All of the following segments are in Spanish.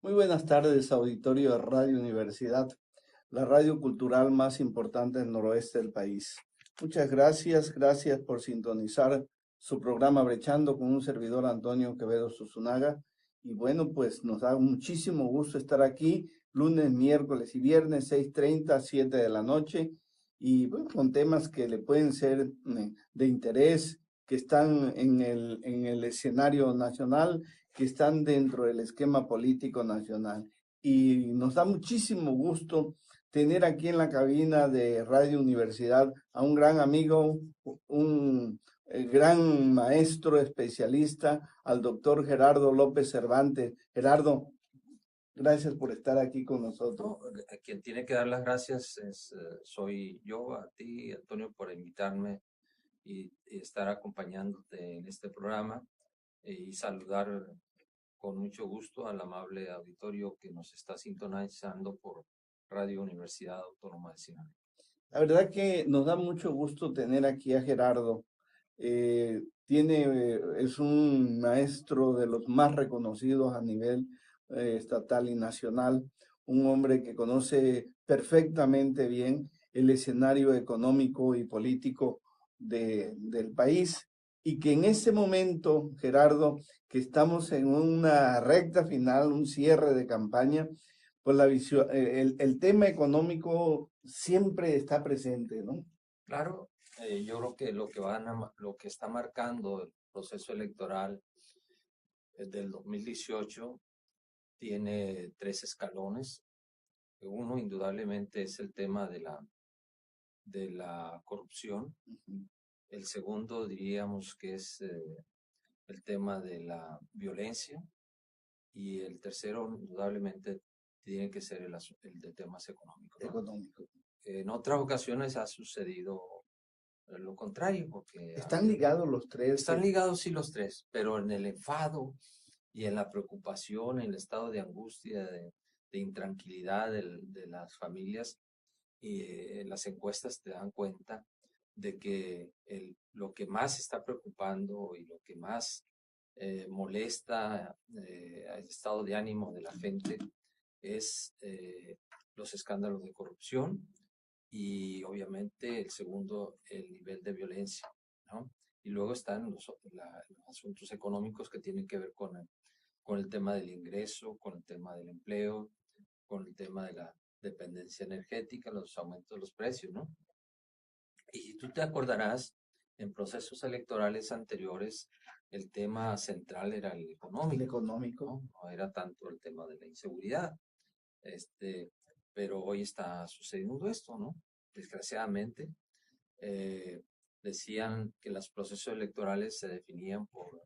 Muy buenas tardes, auditorio de Radio Universidad, la radio cultural más importante del noroeste del país. Muchas gracias por sintonizar su programa Brechando con un servidor Antonio Quevedo Susunaga. Y bueno, pues nos da muchísimo gusto estar aquí lunes, miércoles y viernes, 6:30, 7 de la noche, y bueno, con temas que le pueden ser de interés, que están en el escenario nacional, que están dentro del esquema político nacional. Y nos da muchísimo gusto tener aquí en la cabina de Radio Universidad a un gran amigo, un gran maestro especialista, al doctor Gerardo López Cervantes. Gerardo, gracias por estar aquí con nosotros. No, a quien tiene que dar las gracias soy yo, a ti, Antonio, por invitarme y estar acompañándote en este programa y saludar con mucho gusto al amable auditorio que nos está sintonizando por Radio Universidad Autónoma de Sinaloa. La verdad que nos da mucho gusto tener aquí a Gerardo. Es un maestro de los más reconocidos a nivel estatal y nacional, un hombre que conoce perfectamente bien el escenario económico y político del país, y que en este momento, Gerardo, que estamos en una recta final, un cierre de campaña, pues el tema económico siempre está presente, ¿no? Claro, yo creo que lo que está marcando el proceso electoral del 2018 tiene tres escalones. Uno, indudablemente, es el tema de la corrupción. El segundo, diríamos que es el tema de la violencia. Y el tercero, indudablemente, tiene que ser el de temas económicos, ¿no? Económico. En otras ocasiones ha sucedido lo contrario, porque ha Están habido, ligados los tres. están ligados sí los tres, pero en el enfado y en la preocupación, en el estado de angustia, de intranquilidad de las familias, y las encuestas te dan cuenta de que lo que más está preocupando y lo que más molesta el estado de ánimo de la gente es los escándalos de corrupción y obviamente el segundo, el nivel de violencia, ¿no? Y luego están los asuntos económicos que tienen que ver con el tema del ingreso, con el tema del empleo, con el tema de la dependencia energética, los aumentos de los precios, ¿no? Y tú te acordarás, en procesos electorales anteriores, el tema central era el El económico, económico. ¿no? No era tanto el tema de la inseguridad. Este, pero hoy está sucediendo esto, ¿no? Desgraciadamente, eh, decían que los procesos electorales se definían por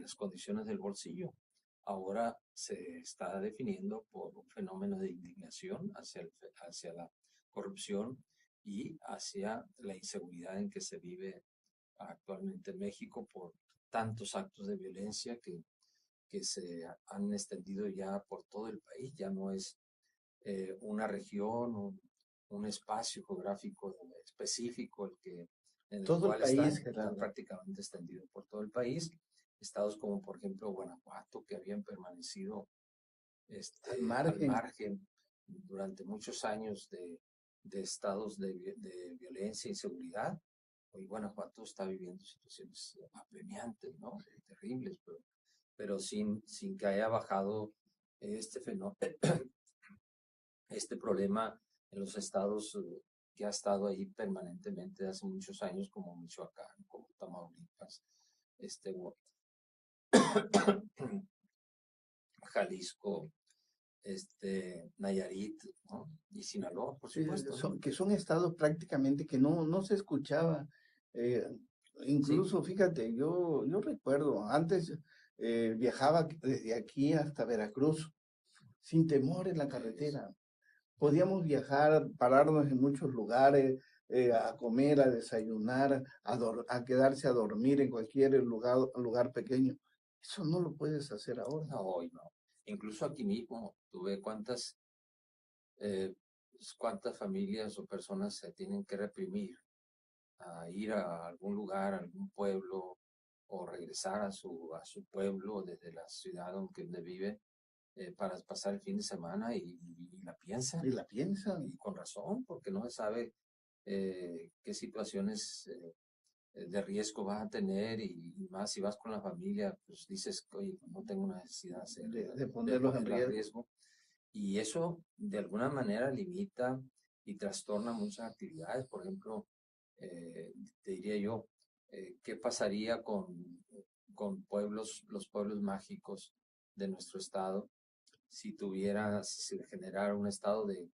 las condiciones del bolsillo. Ahora se está definiendo por un fenómeno de indignación hacia la corrupción y hacia la inseguridad en que se vive actualmente en México por tantos actos de violencia que se han extendido ya por todo el país. Ya no es una región, un espacio geográfico específico en el Todo el cual país, está Gerardo. prácticamente extendido por todo el país. Estados como por ejemplo Guanajuato, que habían permanecido Al al margen. margen durante muchos años de estados de violencia e inseguridad. Hoy Guanajuato está viviendo situaciones apremiantes, ¿no? Terribles, pero sin que haya bajado este fenómeno, este problema en los estados que ha estado ahí permanentemente hace muchos años, como Michoacán, como Tamaulipas, este, Jalisco, Nayarit, ¿no? Y Sinaloa, por Sí, supuesto, ¿no? que son estados prácticamente que no se escuchaba. eh, Sí, Incluso, fíjate, yo recuerdo, antes viajaba desde aquí hasta Veracruz sin temor en la carretera. Podíamos viajar, pararnos en muchos lugares, a comer, a desayunar, a quedarse a dormir en cualquier lugar pequeño. Eso no lo puedes hacer ahora. no, hoy no. Incluso aquí mismo tuve eh, cuántas familias o personas se tienen que reprimir a ir a algún lugar, a algún pueblo, o regresar a su pueblo desde la ciudad donde vive, para pasar el fin de semana y la piensan. Y la piensan. Y con razón, porque no se sabe qué situaciones de riesgo vas a tener y más si vas con la familia, pues dices, oye, no tengo una necesidad De de ponerlos en ponerla a riesgo. riesgo. Y eso de alguna manera limita y trastorna muchas actividades. Por ejemplo, te diría yo, ¿qué pasaría con los pueblos mágicos de nuestro estado si si se generara un estado de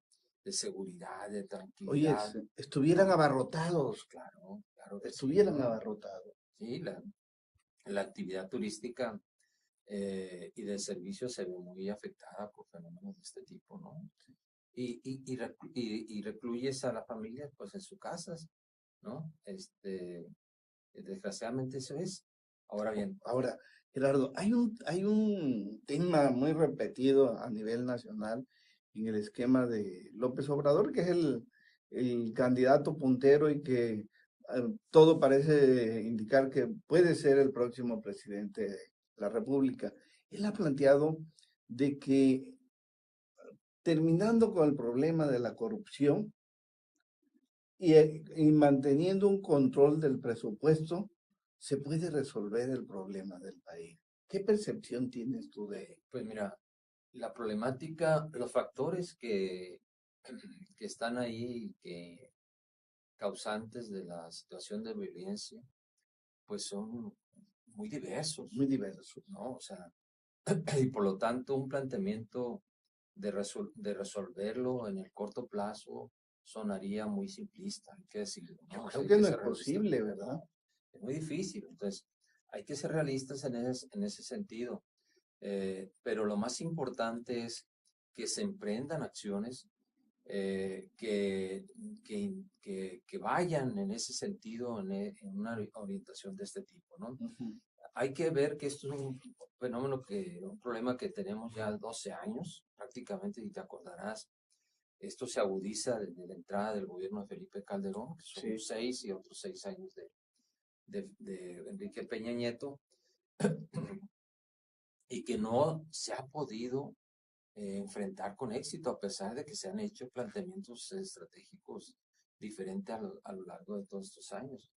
seguridad, de Oye, tranquilidad? estuvieran ¿No? abarrotados, Claro, claro que sí, estuvieran ¿no? abarrotados. Sí, la actividad turística y de servicio se ve muy afectada por fenómenos de este tipo, ¿no? Y recluyes a la familia pues en sus casas, ¿no? Desgraciadamente eso es. Ahora bien, Ahora, Gerardo, hay un tema muy repetido a nivel nacional en el esquema de López Obrador, que es el candidato puntero y que todo parece indicar que puede ser el próximo presidente de la República. Él ha planteado de que terminando con el problema de la corrupción y manteniendo un control del presupuesto, se puede resolver el problema del país. ¿Qué percepción tienes tú de? pues mira, la problemática, los factores que están ahí, que causantes de la situación de violencia, pues son muy diversos, Muy diversos. ¿no? O sea, y por lo tanto un planteamiento de resolverlo en el corto plazo sonaría muy simplista, hay que decirlo, Yo ¿no? O sea, creo hay que que no es ser realistas, posible, ¿verdad? no, es muy difícil, entonces hay que ser realistas en ese sentido, pero lo más importante es que se emprendan acciones que vayan en ese sentido, en una orientación de este tipo, ¿no? Ujú. Hay que ver que esto es un fenómeno un problema que tenemos ya 12 años, prácticamente, y te acordarás, esto se agudiza desde la entrada del gobierno de Felipe Calderón, que son Sí. 6 y otros 6 años de Enrique Peña Nieto, y que no se ha podido enfrentar con éxito, a pesar de que se han hecho planteamientos estratégicos diferentes a lo largo de todos estos años,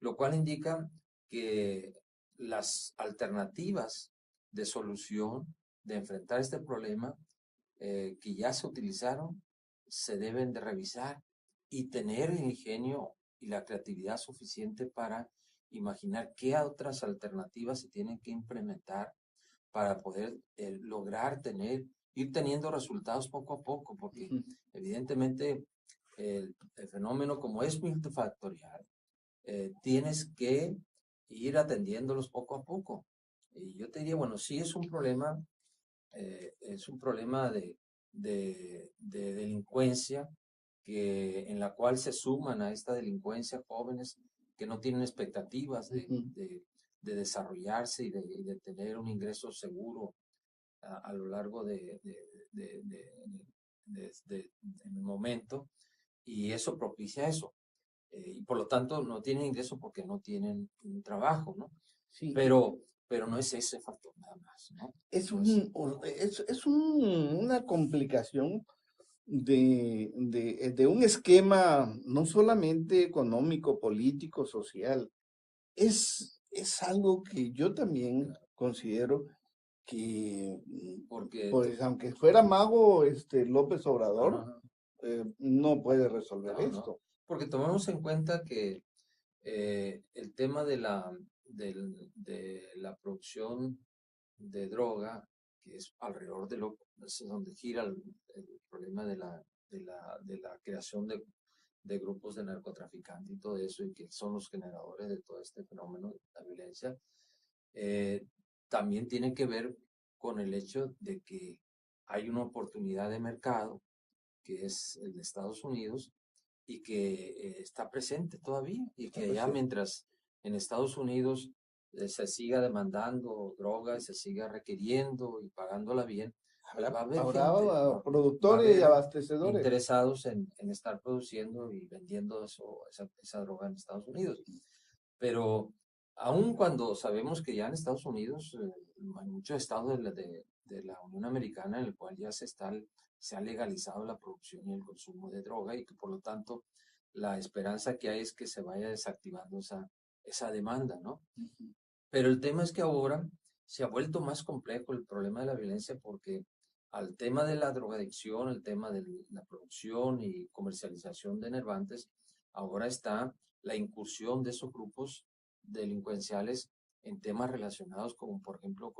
lo cual indica que las alternativas de solución de enfrentar este problema que ya se utilizaron se deben de revisar y tener el ingenio y la creatividad suficiente para imaginar qué otras alternativas se tienen que implementar para poder lograr ir teniendo resultados poco a poco, porque Ujú. evidentemente el fenómeno como es multifactorial, tienes que ir atendiéndolos poco a poco. Y yo te diría, bueno, sí es un problema de delincuencia en la cual se suman a esta delincuencia jóvenes que no tienen expectativas Ujú. de desarrollarse y de tener un ingreso seguro a lo largo del momento, y eso propicia eso. Y por lo tanto no tienen ingreso porque no tienen un trabajo, ¿no? Sí, Pero no es ese factor nada más, ¿no? es No es, una complicación de un esquema no solamente económico, político, social. Es algo que yo también considero que, porque, pues, aunque fuera mago, López no, Obrador, no, no, no puede resolver no, no, esto. porque tomamos en cuenta que el tema de la producción de droga, que es alrededor es donde gira el problema de la creación de grupos de narcotraficantes y todo eso, y que son los generadores de todo este fenómeno de la violencia, eh, también tiene que ver con el hecho de que hay una oportunidad de mercado, que es el de Estados Unidos, y que está presente todavía, y Está que ya presente. mientras en Estados Unidos se siga demandando droga y se siga requiriendo y pagándola bien, pues va a haber Habrá gente, va a productores y haber abastecedores. interesados en estar produciendo y vendiendo esa droga en Estados Unidos. Pero aun cuando sabemos que ya en Estados Unidos, hay muchos estados la Unión Americana, en el cual ya se ha legalizado la producción y el consumo de droga, y que por lo tanto la esperanza que hay es que se vaya desactivando esa demanda, ¿no? Pero el tema es que ahora se ha vuelto más complejo el problema de la violencia, porque al tema de la drogadicción, el tema de la producción y comercialización de enervantes, ahora está la incursión de esos grupos delincuenciales en temas relacionados como por ejemplo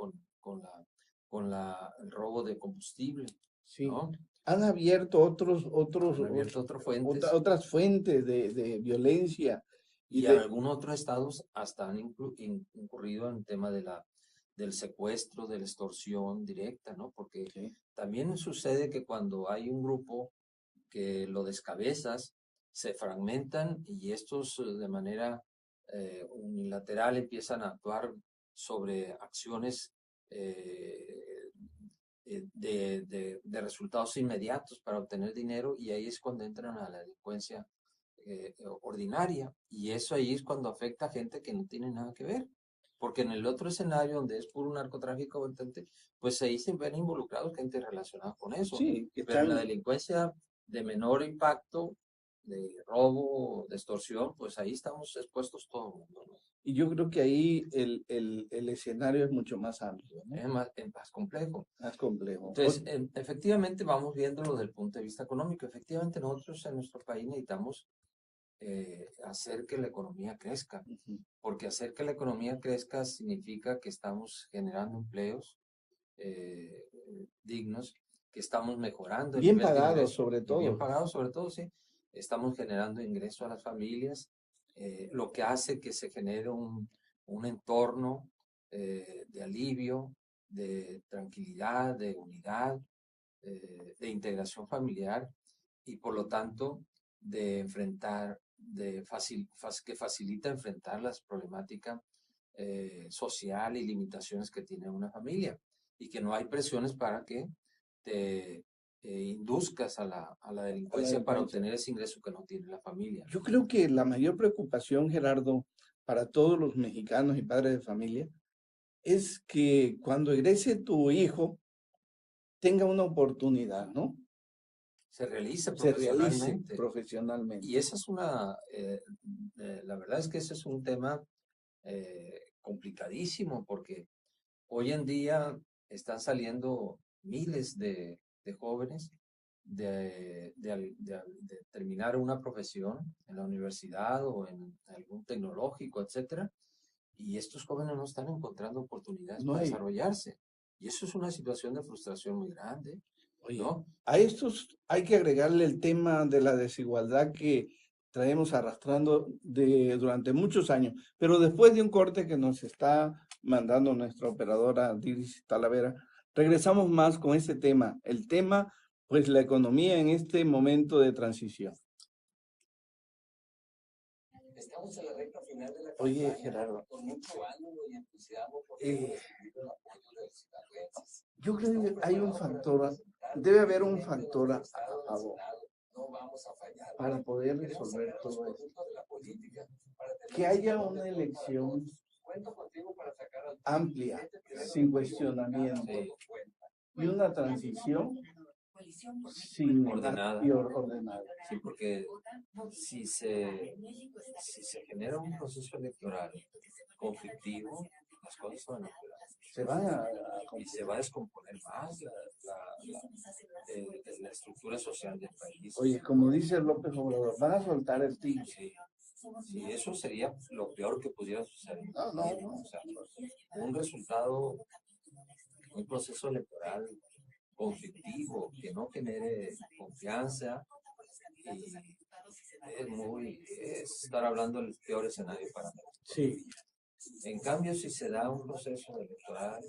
el robo de combustible, Sí. ¿no? Han abierto Han abierto otras fuentes, otras fuentes de violencia. y en algunos otros estados hasta han incurrido en el tema del secuestro, de la extorsión directa, ¿no? Porque Sí. también sucede que cuando hay un grupo que lo descabezas, se fragmentan, y estos de manera unilateral empiezan a actuar sobre acciones de resultados inmediatos para obtener dinero, y ahí es cuando entran a la delincuencia ordinaria, y eso ahí es cuando afecta a gente que no tiene nada que ver, porque en el otro escenario donde es puro narcotráfico, pues ahí se ven involucrados gente relacionada con eso, Sí, pero en la delincuencia de menor impacto, de robo, de extorsión, pues ahí estamos expuestos todo el mundo, ¿no? Y yo creo que ahí el escenario es mucho más amplio, ¿no? Es más complejo. Más complejo. Entonces, efectivamente vamos viéndolo desde el punto de vista económico. Efectivamente, nosotros en nuestro país necesitamos hacer que la economía crezca, porque hacer que la economía crezca significa que estamos generando empleos dignos, que estamos mejorando el bien nivel de pagados ingreso, sobre todo. bien pagados sobre todo, sí. Estamos generando ingresos a las familias, lo que hace que se genere un entorno de alivio, de tranquilidad, de unidad, de integración familiar, y por lo tanto de enfrentar, que facilita enfrentar las problemáticas social y limitaciones que tiene una familia, y que no hay presiones para que te induzcas a la delincuencia para obtener ese ingreso que no tiene la familia. Yo creo que la mayor preocupación, Gerardo, para todos los mexicanos y padres de familia, es que cuando egrese tu hijo tenga una oportunidad, ¿no? Se realice profesionalmente. Y esa es la verdad es que ese es un tema complicadísimo, porque hoy en día están saliendo miles de jóvenes de terminar una profesión en la universidad o en algún tecnológico, etcétera, y estos jóvenes no están encontrando oportunidades para desarrollarse. Y eso es una situación de frustración muy grande. Oye, ¿no? A estos hay que agregarle el tema de la desigualdad que traemos arrastrando durante muchos años, pero después de un corte que nos está mandando nuestra operadora Diris Talavera, regresamos más con este tema, el tema, pues la economía en este momento de transición. Estamos en la recta final de la campaña. Oye, Gerardo, con mucho ánimo y entusiasmo por yo creo que hay un factor, debe haber un factor a favor para poder resolver todo esto. Que haya una elección amplia, sin cuestionamiento, y una transición ordenada. Sí, porque si se genera un proceso electoral conflictivo, las cosas van a empeorar. Y se va a descomponer más la estructura social del país. Oye, como dice López Obrador, van a soltar el tiro. Sí. Sí, eso sería lo peor que pudiera suceder. No. O sea, un resultado, un proceso electoral conflictivo que no genere confianza, y es estar hablando del peor escenario para mí. Sí. En cambio, si se da un proceso electoral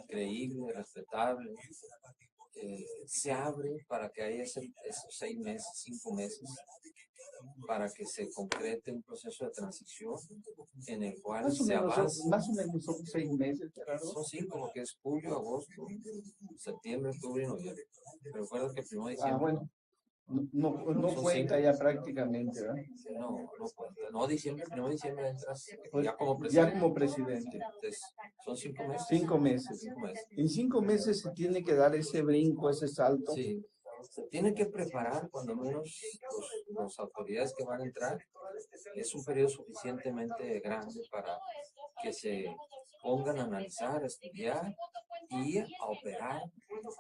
creíble, respetable, se abre para que haya esos 6 meses, 5 meses, para que se concrete un proceso de transición en el cual se avance. Más o menos son 6 meses, Gerardo. Son 5, porque es julio, agosto, septiembre, octubre y noviembre. Recuerda que el 1 de diciembre. Bueno. No Son cuenta 5 ya meses. prácticamente, ¿verdad? No cuenta. No, primero de diciembre entras Pues, ya como ya presidente. como presidente. Entonces, son 5 meses. 5 meses. 5 meses. En 5 meses se tiene que dar ese brinco, ese salto. Sí, se tiene que preparar cuando menos las autoridades que van a entrar. Es un periodo suficientemente grande para que se pongan a analizar, a estudiar y a operar,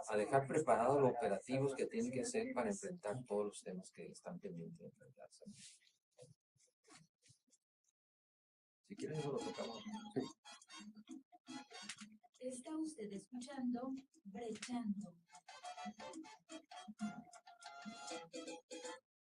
a dejar preparados los operativos que tienen que hacer para enfrentar todos los temas que están pendientes de enfrentarse. Si quieren, eso lo tocamos. Sí. Está usted escuchando Brechando.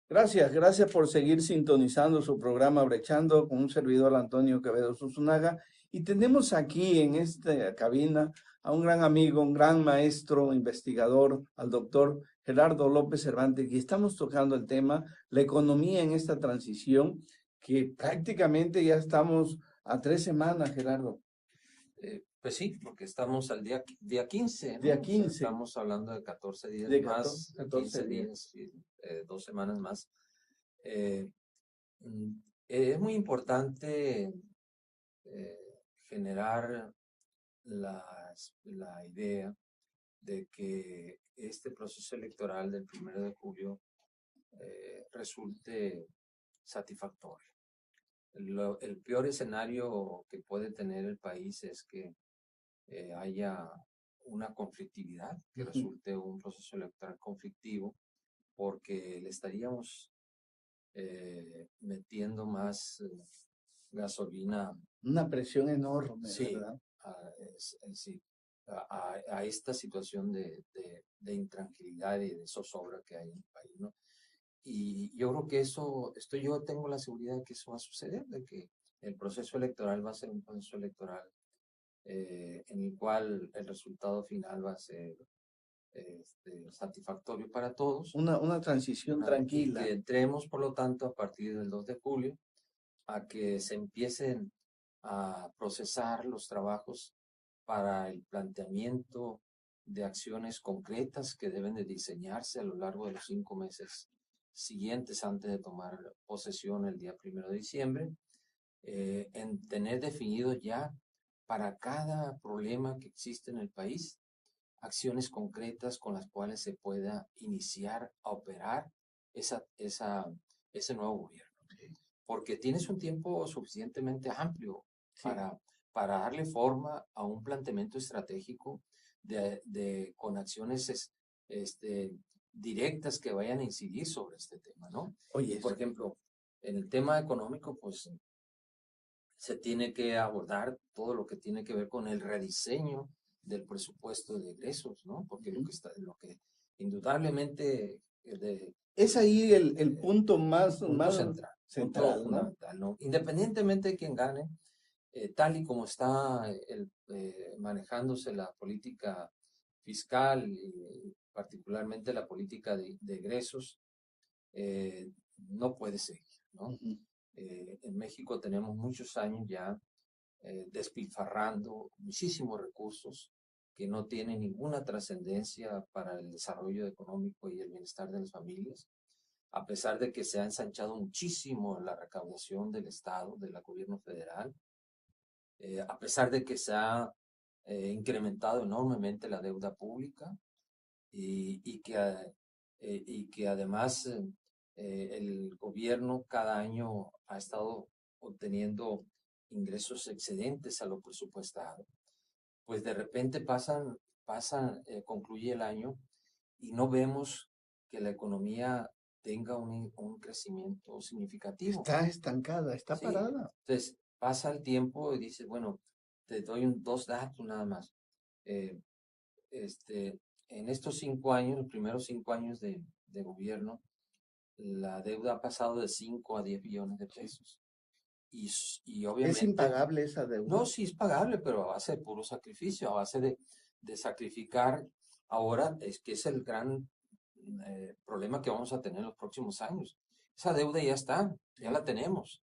Gracias por seguir sintonizando su programa Brechando con un servidor Antonio Quevedo Susunaga. Y tenemos aquí en esta cabina a un gran amigo, un gran maestro, investigador, al doctor Gerardo López Cervantes, y estamos tocando el tema, la economía en esta transición, que prácticamente ya estamos a 3 semanas, Gerardo. Pues sí, porque estamos al día 15, ¿no? Día O sea, 15. estamos hablando de 14 días De más, 14 15 días, 2 semanas más. Es muy importante generar la idea de que este proceso electoral del 1 de julio resulte satisfactorio. El peor escenario que puede tener el país es que haya una conflictividad, que resulte un proceso electoral conflictivo, porque le estaríamos metiendo más gasolina. Una presión enorme, Sí, ¿verdad? sí, a esta situación de intranquilidad y de zozobra que hay en el país, ¿no? Y yo creo que yo tengo la seguridad de que eso va a suceder, de que el proceso electoral va a ser un proceso electoral en el cual el resultado final va a ser satisfactorio para todos. Una transición Y tranquila. que entremos, por lo tanto, a partir del 2 de julio, a que se empiecen a procesar los trabajos para el planteamiento de acciones concretas que deben de diseñarse a lo largo de los 5 meses siguientes antes de tomar posesión el día 1 de diciembre, en tener definido ya para cada problema que existe en el país, acciones concretas con las cuales se pueda iniciar a operar ese nuevo gobierno. Porque tienes un tiempo suficientemente amplio para darle forma a un planteamiento estratégico con acciones directas que vayan a incidir sobre este tema, ¿no? Oye, por ejemplo, en el tema económico, pues se tiene que abordar todo lo que tiene que ver con el rediseño del presupuesto de egresos, ¿no? Porque lo que indudablemente es ahí el punto más central, ¿no? fundamental, ¿no? Independientemente de quién gane, tal y como está manejándose la política fiscal y particularmente la política de egresos, no puede seguir, ¿no? En México tenemos muchos años ya despilfarrando muchísimos recursos que no tienen ninguna trascendencia para el desarrollo económico y el bienestar de las familias, a pesar de que se ha ensanchado muchísimo la recaudación del Estado, del gobierno federal, a pesar de que se ha incrementado enormemente la deuda pública y que además el gobierno cada año ha estado obteniendo ingresos excedentes a lo presupuestado. Pues de repente concluye el año y no vemos que la economía tenga un crecimiento significativo. Está estancada, está parada. Entonces pasa el tiempo y dices, bueno, te doy dos datos nada más. En estos 5 años, los primeros 5 años de gobierno, la deuda ha pasado de 5 a 10 billones de pesos. Y obviamente... ¿Es impagable esa deuda? No, sí es pagable, pero a base de puro sacrificio, a base de sacrificar. Ahora es el gran problema que vamos a tener en los próximos años. Esa deuda ya está, ya la tenemos.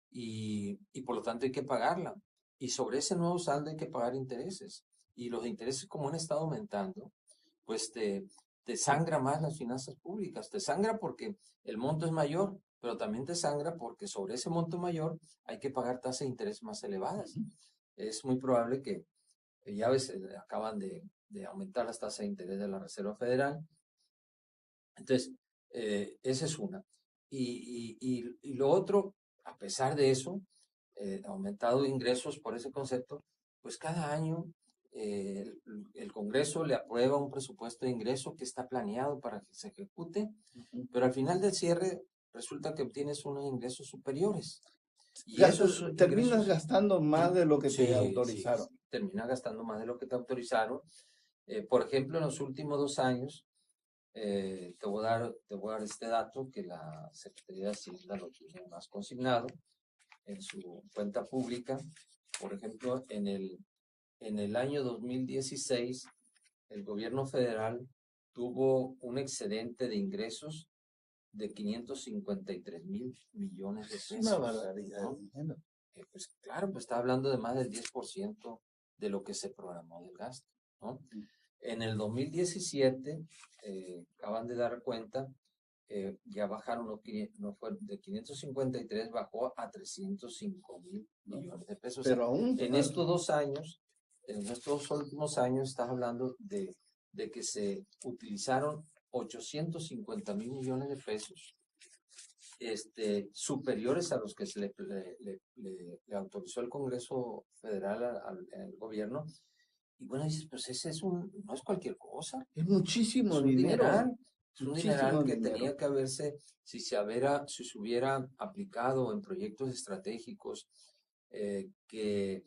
Y por lo tanto hay que pagarla. Y sobre ese nuevo saldo hay que pagar intereses. Y los intereses, como han estado aumentando, pues te te sangra más las finanzas públicas. Te sangra porque el monto es mayor, pero también te sangra porque sobre ese monto mayor hay que pagar tasas de interés más elevadas. Es muy probable que, ya ves, acaban de aumentar las tasas de interés de la Reserva Federal. Entonces, esa es una. Y lo otro, a pesar de eso, aumentado ingresos por ese concepto, pues cada año el Congreso le aprueba un presupuesto de ingreso que está planeado para que se ejecute, pero al final del cierre resulta que obtienes unos ingresos superiores. Y esos terminas ingresos, gastando más de lo que te sí, autorizaron. sí, termina gastando más de lo que te autorizaron. Por ejemplo, en los últimos 2 años, te voy a dar este dato que la Secretaría de Hacienda lo tiene más consignado en su cuenta pública. Por ejemplo, en el año 2016, el gobierno federal tuvo un excedente de ingresos de 553 mil millones de pesos. Es una barbaridad, ¿no? Pues claro, pues está hablando de más del 10% de lo que se programó del gasto, ¿no? En el 2017, acaban de dar cuenta, ya bajaron, no fue de 553, bajó a 305 mil millones de pesos. Pero aún, en estos 2 años, en estos últimos años, estás hablando de que se utilizaron 850 mil millones de pesos, superiores a los que se le autorizó el Congreso Federal al gobierno. Y bueno, dices, pues ese no es cualquier cosa. es muchísimo Es un dinero. dineral. Es un Muchísimo dineral que dinero. tenía que haberse, si se hubiera aplicado en proyectos estratégicos que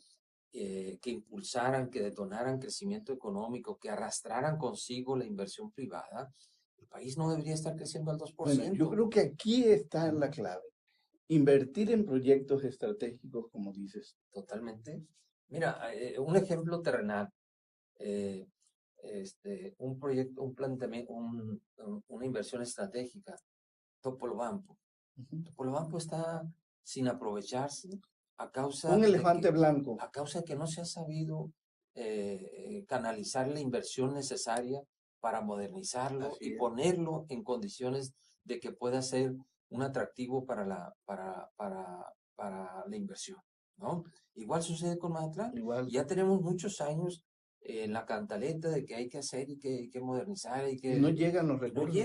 impulsaran, que detonaran crecimiento económico, que arrastraran consigo la inversión privada, el país no debería estar creciendo al 2%. Bueno, yo creo que aquí está la clave. Invertir en proyectos estratégicos, como dices. Totalmente. Mira, un ejemplo terrenal. Un proyecto, un planteamiento, una inversión estratégica, Topolobampo. Topolobampo está sin aprovecharse a causa Un elefante blanco. A causa de que no se ha sabido canalizar la inversión necesaria para modernizarlo y ponerlo en condiciones de que pueda ser un atractivo para la inversión, ¿no? Igual sucede con Mazatlán. Igual. Ya tenemos muchos años en la cantaleta de que hay que hacer y que hay que modernizar y que no llegan los recursos.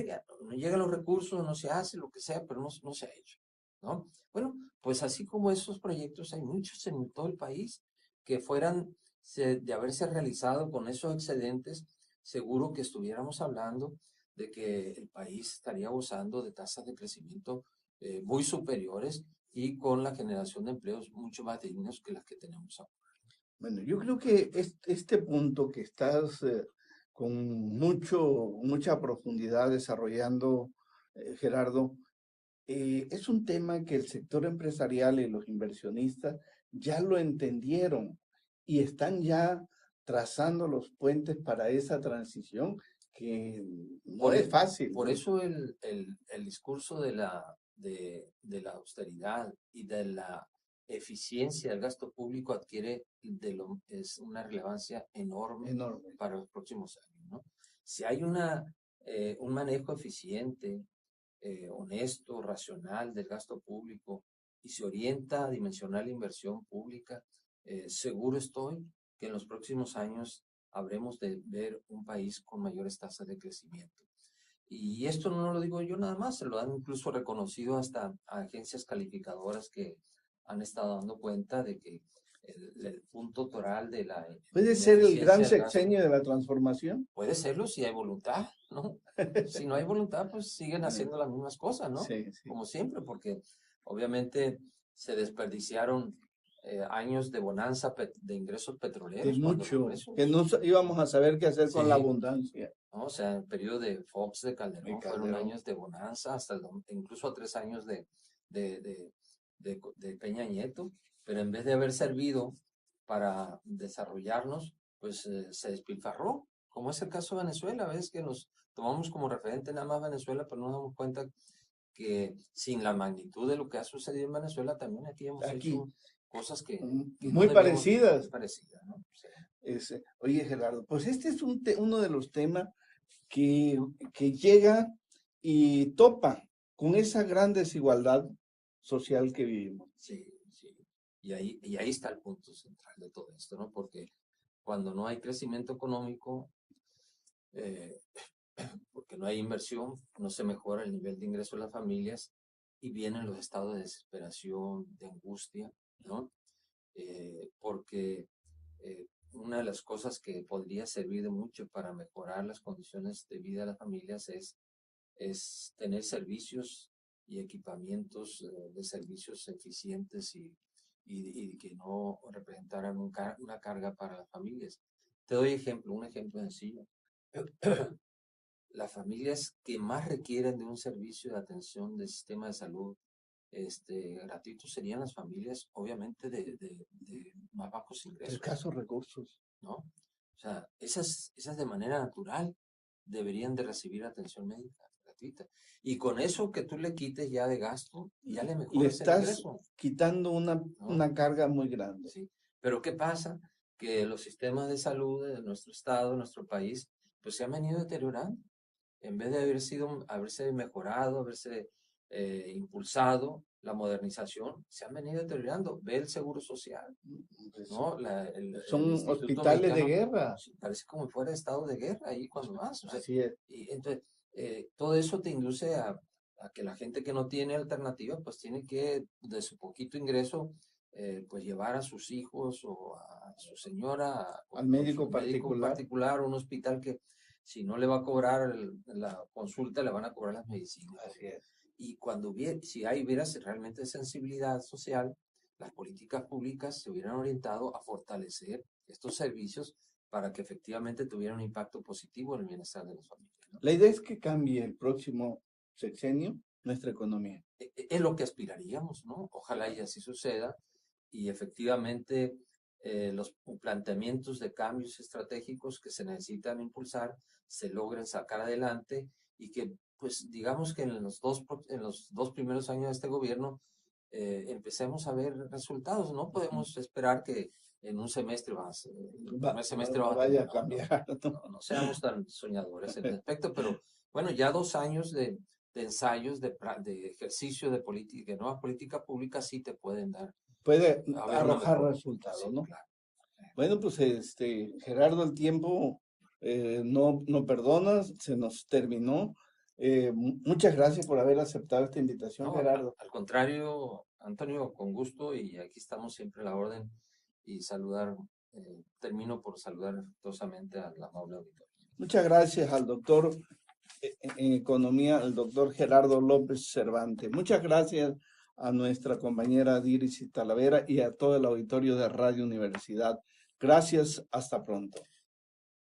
No llegan los recursos, no se hace lo que sea, pero no se ha hecho, ¿no? Bueno, pues así como esos proyectos hay muchos en todo el país que fueran de haberse realizado con esos excedentes, seguro que estuviéramos hablando de que el país estaría gozando de tasas de crecimiento muy superiores y con la generación de empleos mucho más dignos que las que tenemos ahora. Bueno, yo creo que este punto que estás con mucha profundidad desarrollando, Gerardo, es un tema que el sector empresarial y los inversionistas ya lo entendieron y están ya trazando los puentes para esa transición que no es fácil. Por eso el discurso de la austeridad y de la eficiencia del gasto público es una relevancia enorme para los próximos años, ¿no? Si hay un manejo eficiente, honesto, racional del gasto público y se orienta a dimensionar la inversión pública, seguro estoy que en los próximos años habremos de ver un país con mayores tasas de crecimiento. Y esto no lo digo yo nada más, se lo han incluso reconocido hasta agencias calificadoras que han estado dando cuenta de que el punto toral de la... ¿Puede ser el gran sexenio de la transformación? Puede serlo si hay voluntad, ¿no? Si no hay voluntad, pues siguen haciendo las mismas cosas, ¿no? Sí. Como siempre, porque obviamente se desperdiciaron años de bonanza de ingresos petroleros. De mucho, que no íbamos a saber qué hacer con la abundancia. ¿No? O sea, en el periodo de Fox, de Calderón, fueron años de bonanza, incluso 3 años de Peña Nieto, pero en vez de haber servido para desarrollarnos, pues se despilfarró, como es el caso de Venezuela. Ves que nos tomamos como referente nada más Venezuela, pero no nos damos cuenta que sin la magnitud de lo que ha sucedido en Venezuela, también aquí hemos hecho cosas que muy no parecidas. Muy parecidas, ¿no? Sí. Oye, Gerardo, pues este es uno de los temas que llega y topa con esa gran desigualdad social que vivimos. Sí, sí. Y ahí está el punto central de todo esto, ¿no? Porque cuando no hay crecimiento económico, porque no hay inversión, no se mejora el nivel de ingreso de las familias y vienen los estados de desesperación, de angustia, ¿no? Porque una de las cosas que podría servir de mucho para mejorar las condiciones de vida de las familias es tener servicios y equipamientos de servicios eficientes y que no representaran una carga para las familias. Te doy un ejemplo sencillo. Las familias que más requieren de un servicio de atención del sistema de salud gratuito serían las familias, obviamente, de más bajos ingresos. Escasos recursos. ¿No? O sea, esas de manera natural deberían de recibir atención médica gratuita. Y con eso que tú le quites ya de gasto, ya le mejoras Le el estás ingreso, quitando ¿no? una carga muy grande. Sí. Pero ¿qué pasa? Que los sistemas de salud de nuestro estado, de nuestro país, pues se han venido deteriorando. En vez de haberse mejorado, haberse impulsado la modernización, se han venido deteriorando. Ve el seguro social, ¿no? Son El Instituto hospitales de Mexicano, guerra. parece como si fuera estado de guerra ahí cuando vas. O sea, Así es. y entonces, todo eso te induce a que la gente que no tiene alternativa, pues tiene que, de su poquito ingreso, pues llevar a sus hijos o a su señora Al con médico su médico particular. particular, un hospital que si no le va a cobrar la consulta, le van a cobrar las medicinas. Así es. Y cuando si hubiera realmente sensibilidad social, las políticas públicas se hubieran orientado a fortalecer estos servicios para que efectivamente tuvieran un impacto positivo en el bienestar de las familias, ¿no? La idea es que cambie el próximo sexenio nuestra economía. Es lo que aspiraríamos, ¿no? Ojalá y así suceda y efectivamente los planteamientos de cambios estratégicos que se necesitan impulsar se logren sacar adelante y que, pues, digamos que en los dos primeros años de este gobierno empecemos a ver resultados. No podemos esperar que en un semestre primer semestre va a vaya tener, a cambiar. no seamos tan soñadores en el aspecto, pero bueno, ya 2 años de ensayos, de ejercicio de nueva política pública sí te pueden dar. Puede Haber arrojar resultados, sí, ¿no? claro. Bueno, pues Gerardo, el tiempo no perdona, se nos terminó. Muchas gracias por haber aceptado esta invitación, No, Gerardo. al contrario, Antonio, con gusto y aquí estamos siempre a la orden y termino por saludar afectuosamente a la amable auditoría. Muchas gracias al doctor en economía, el doctor Gerardo López Cervantes. Muchas gracias a nuestra compañera Diris Talavera y a todo el auditorio de Radio Universidad. Gracias, hasta pronto.